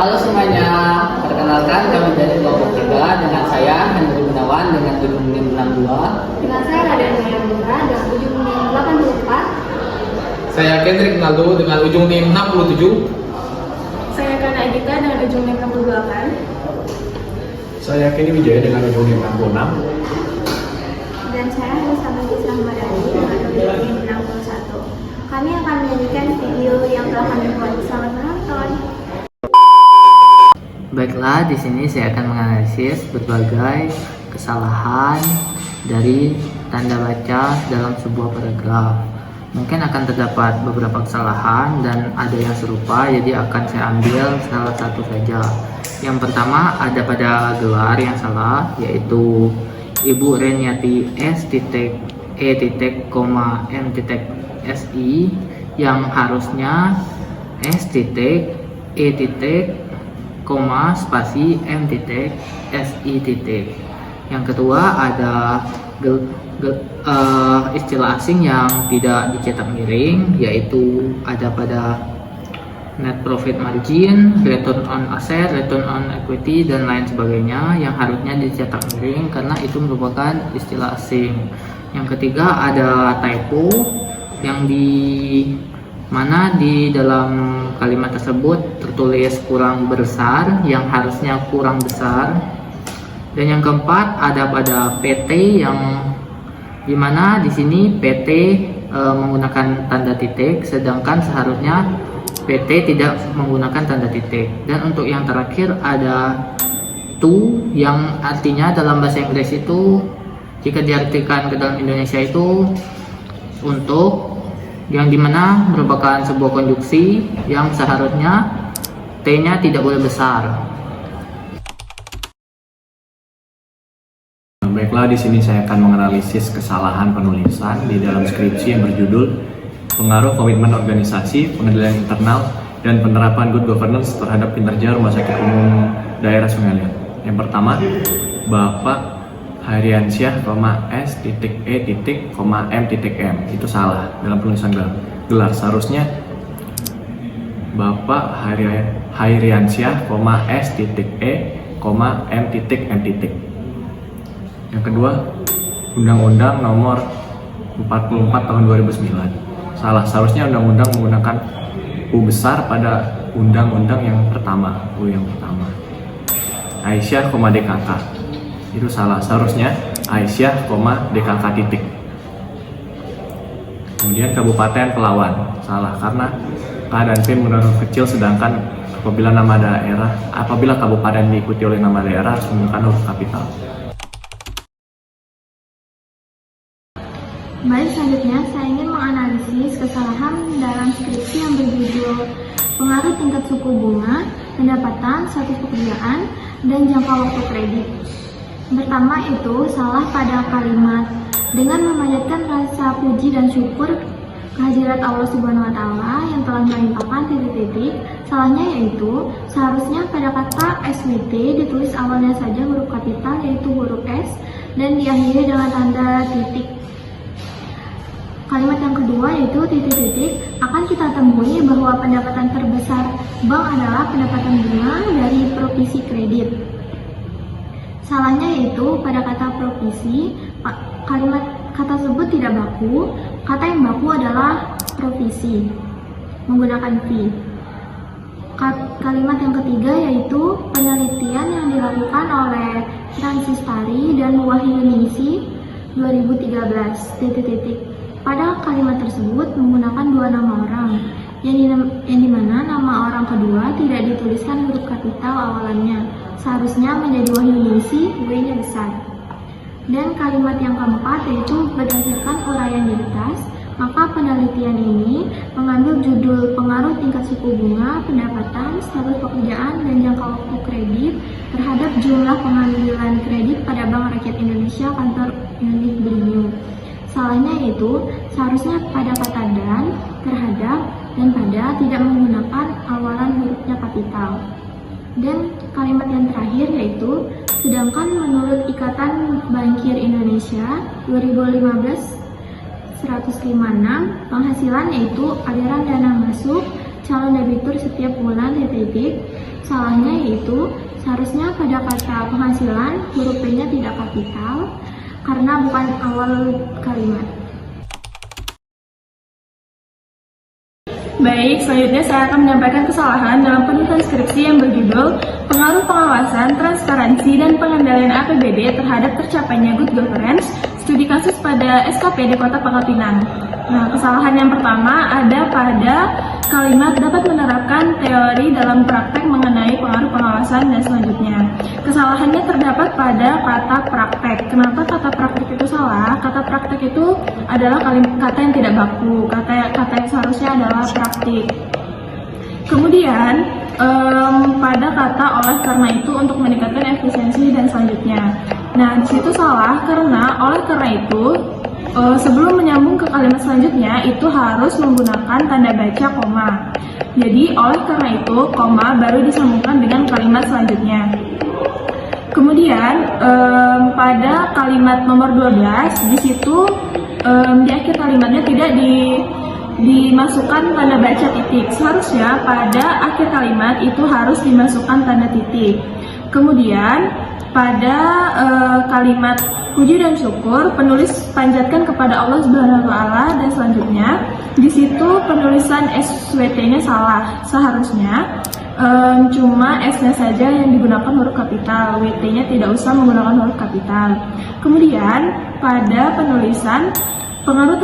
Halo semuanya, perkenalkan kami dari kelompok 3 dengan saya Hendri Gunawan dengan ujung NIM 62. Dengan saya Raden Mayamura dengan ujung NIM 84. Saya Kendrick Naldo dengan ujung NIM 67. Saya Kana Edita dengan ujung NIM 68. Saya Kenny Wijaya dengan ujung NIM 66. Dan saya Husama Gisah Madani dengan ujung NIM 61. Kami akan menyanyikan video yang telah kami buat. Selamat menonton. Baiklah, di sini saya akan menganalisis berbagai kesalahan dari tanda baca dalam sebuah paragraf. Mungkin akan terdapat beberapa kesalahan dan ada yang serupa, jadi akan saya ambil salah satu saja. Yang pertama ada pada gelar yang salah, yaitu Ibu Reniati S.E.M.SI yang harusnya S.E. Spasi M.SI. Yang kedua ada istilah asing yang tidak dicetak miring, yaitu ada pada net profit margin, return on asset, return on equity, dan lain sebagainya yang harusnya dicetak miring karena itu merupakan istilah asing. Yang ketiga ada typo yang mana di dalam kalimat tersebut tertulis kurang besar yang harusnya kurang besar. Dan yang keempat ada pada PT yang dimana di sini PT menggunakan tanda titik sedangkan seharusnya PT tidak menggunakan tanda titik. Dan untuk yang terakhir ada to yang artinya dalam bahasa Inggris itu jika diartikan ke dalam Indonesia itu untuk, yang dimana merupakan sebuah konjuksi yang seharusnya T-nya tidak boleh besar. Baiklah, di sini saya akan menganalisis kesalahan penulisan di dalam skripsi yang berjudul Pengaruh Komitmen Organisasi, Pengendalian Internal, dan Penerapan Good Governance terhadap Kinerja Rumah Sakit Umum Daerah Sungai Liat. Yang pertama, Bapak Hairiansyah, S.E.M.M. Itu salah dalam penulisan gelar. Seharusnya Bapak Hairiansyah, S.E.M.M. Yang kedua, Undang-Undang Nomor 44 Tahun 2009. Salah, seharusnya undang-undang menggunakan U besar pada undang-undang yang pertama, U yang pertama. Aisyah, DKK. Itu salah, seharusnya Aisyah, DKK titik. Kemudian Kabupaten Pelawan, salah karena K dan P menggunakan kecil, sedangkan apabila kabupaten diikuti oleh nama daerah harus menggunakan huruf kapital. Baik, selanjutnya saya ingin menganalisis kesalahan dalam skripsi yang berjudul Pengaruh Tingkat Suku Bunga, Pendapatan, Status Pekerjaan, dan Jangka Waktu Kredit. Pertama itu salah pada kalimat dengan memanjatkan rasa puji dan syukur kehadirat Allah Subhanahu wa Ta'ala yang telah melimpahkan titik-titik. Salahnya yaitu seharusnya pada kata SWT ditulis awalnya saja huruf kapital yaitu huruf S dan diakhiri dengan tanda titik. Kalimat yang kedua yaitu titik-titik akan kita temui bahwa pendapatan terbesar bank adalah pendapatan bunga dari provisi kredit. Salahnya yaitu pada kata provisi, kalimat kata tersebut tidak baku. Kata yang baku adalah provisi menggunakan V. Kalimat yang ketiga yaitu penelitian yang dilakukan oleh Transistari dan Wahyuningsi 2013. Pada kalimat tersebut menggunakan dua nama orang, yang dimana nama orang kedua tidak dituliskan huruf kapital awalannya, seharusnya menjadi Wahyuningsi, W-nya besar. Dan kalimat yang keempat yaitu berdasarkan uraian di atas, Maka penelitian ini mengambil judul pengaruh tingkat suku bunga, pendapatan, status pekerjaan, dan jangka waktu kredit terhadap jumlah pengambilan kredit pada Bank Rakyat Indonesia kantor unit Beringin. Salahnya yaitu seharusnya pada kata dan, terhadap, dan pada tidak menggunakan awalan hurufnya kapital. Dan kalimat yang terakhir yaitu, sedangkan menurut Ikatan Bankir Indonesia 2015 156, penghasilan yaitu aliran dana masuk calon debitur setiap bulan titik. Salahnya yaitu seharusnya pada kata penghasilan huruf P-nya tidak kapital karena bukan awal kalimat. Baik, selanjutnya saya akan menyampaikan kesalahan dalam penulisan skripsi yang berjudul Pengaruh Pengawasan, Transparansi, dan Pengendalian APBD terhadap tercapainya Good Governance, studi kasus pada SKPD Kota Pangkal Pinang. Nah, kesalahan yang pertama ada pada kalimat dapat menerapkan teori dalam praktek mengenai pengaruh pengawasan dan selanjutnya. Kesalahannya terdapat pada kata praktek. Kenapa kata praktek itu salah? Kata praktek itu adalah kata yang tidak baku. Kata yang seharusnya adalah praktik. Kemudian pada kata oleh karena itu untuk meningkatkan efisiensi dan selanjutnya. Nah, di situ salah karena oleh karena itu sebelum menyambung ke kalimat selanjutnya itu harus menggunakan tanda baca koma. Jadi oleh karena itu koma baru disambungkan dengan kalimat selanjutnya. Kemudian pada kalimat nomor 12 di situ di akhir kalimatnya tidak dimasukkan tanda baca titik. Seharusnya pada akhir kalimat itu harus dimasukkan tanda titik. Kemudian pada kalimat puji dan syukur penulis panjatkan kepada Allah Subhanahu wa taala dan selanjutnya di situ penulisan SWT-nya salah. Seharusnya cuma S-nya saja yang digunakan huruf kapital, WT-nya tidak usah menggunakan huruf kapital. Kemudian pada penulisan pengaruh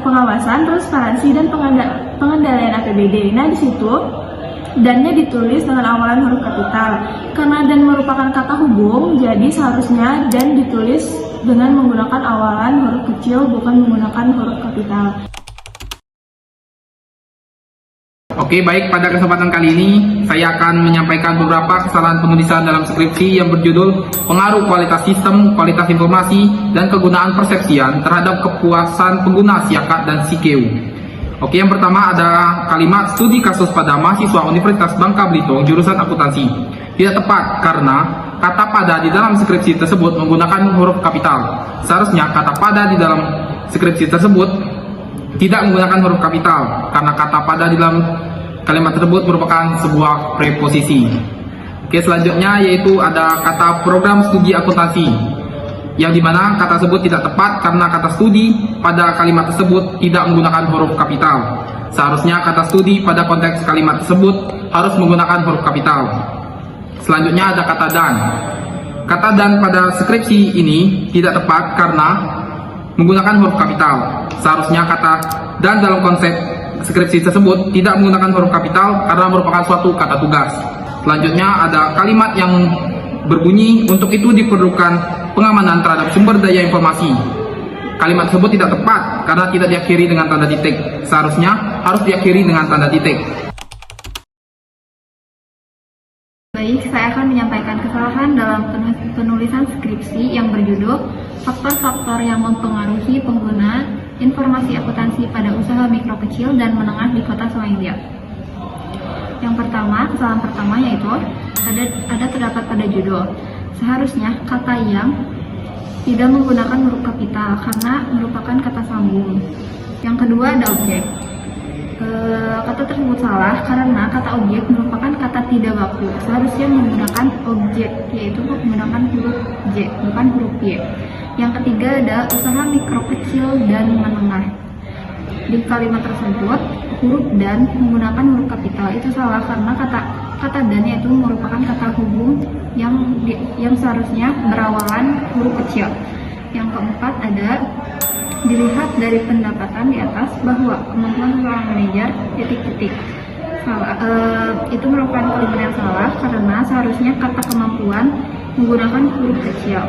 pengawasan, transparansi, dan pengendalian APBD. Nah, di situ dannya ditulis dengan awalan huruf kapital. Karena dan merupakan kata hubung, jadi seharusnya dan ditulis dengan menggunakan awalan huruf kecil, bukan menggunakan huruf kapital. Oke, baik, pada kesempatan kali ini saya akan menyampaikan beberapa kesalahan penulisan dalam skripsi yang berjudul Pengaruh Kualitas Sistem, Kualitas Informasi, dan Kegunaan Persepsian terhadap Kepuasan Pengguna Siakat dan CKU. Oke, yang pertama ada kalimat studi kasus pada mahasiswa Universitas Bangka Belitung jurusan akuntansi. Tidak tepat karena kata pada di dalam skripsi tersebut menggunakan huruf kapital. Seharusnya kata pada di dalam skripsi tersebut tidak menggunakan huruf kapital karena kata pada di dalam kalimat tersebut merupakan sebuah preposisi. Oke, selanjutnya yaitu ada kata program studi akuntansi yang dimana kata tersebut tidak tepat karena kata studi pada kalimat tersebut tidak menggunakan huruf kapital. Seharusnya kata studi pada konteks kalimat tersebut harus menggunakan huruf kapital. Selanjutnya ada kata dan. Kata dan pada skripsi ini tidak tepat karena menggunakan huruf kapital. Seharusnya kata dan dalam konsep skripsi tersebut tidak menggunakan huruf kapital karena merupakan suatu kata tugas. Selanjutnya ada kalimat yang berbunyi untuk itu diperlukan pengamanan terhadap sumber daya informasi. Kalimat tersebut tidak tepat karena tidak diakhiri dengan tanda titik. Seharusnya harus diakhiri dengan tanda titik. Baik, saya akan menyampaikan kesalahan dalam penulisan skripsi yang berjudul Faktor-faktor yang mempengaruhi pengguna informasi akuntansi pada usaha mikro kecil dan menengah di Kota Selandia. Yang pertama, kesalahan pertama yaitu ada terdapat pada judul. Seharusnya kata yang tidak menggunakan huruf kapital karena merupakan kata sambung. Yang kedua ada objek. Kata tersebut salah karena kata objek merupakan kata tidak baku. Seharusnya menggunakan objek, yaitu menggunakan huruf J, bukan huruf Y. Yang ketiga ada usaha mikro kecil dan menengah. Di kalimat tersebut huruf dan menggunakan huruf kapital itu salah karena kata dan yaitu merupakan kata hubung yang seharusnya berawalan huruf kecil. Yang keempat ada dilihat dari pendapatan di atas bahwa kemampuan seorang manajer titik-titik. Itu merupakan kalimat yang salah karena seharusnya kata kemampuan menggunakan huruf kecil.